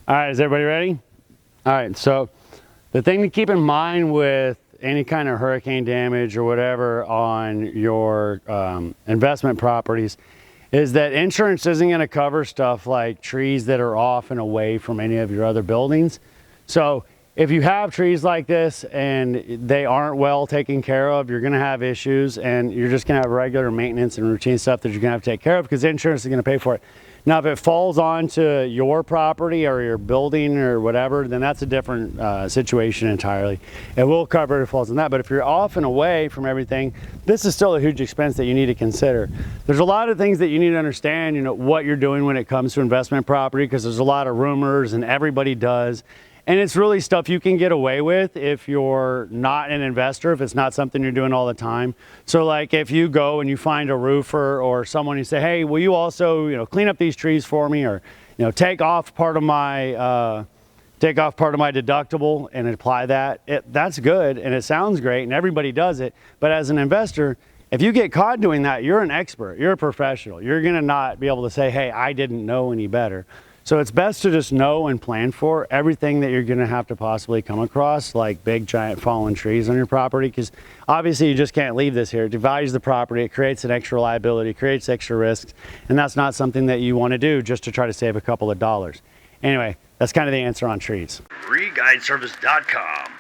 All right, is everybody ready? All right, so the thing to keep in mind with any kind of hurricane damage or whatever on your investment properties is that insurance isn't going to cover stuff like trees that are off and away from any of your other buildings. So if you have trees like this and they aren't well taken care of, you're going to have issues, and you're just going to have regular maintenance and routine stuff that you're going to have to take care of because insurance is going to pay for it. Now, if it falls onto your property or your building or whatever, then that's a different situation entirely. It will cover if it falls on that, but if you're off and away from everything, this is still a huge expense that you need to consider. There's a lot of things that you need to understand, what you're doing when it comes to investment property, because there's a lot of rumors and everybody does. And it's really stuff you can get away with if you're not an investor, if it's not something you're doing all the time. So like if you go and you find a roofer or someone, you say, hey, will you also, clean up these trees for me, or, take off part of my deductible and apply that. That's good and it sounds great and everybody does it. But as an investor, if you get caught doing that, you're an expert, you're a professional. You're gonna not be able to say, hey, I didn't know any better. So it's best to just know and plan for everything that you're gonna have to possibly come across, like big giant fallen trees on your property, because obviously you just can't leave this here. It devalues the property, it creates an extra liability, it creates extra risks, and that's not something that you wanna do just to try to save a couple of dollars. Anyway, that's kind of the answer on trees. FreeGuideService.com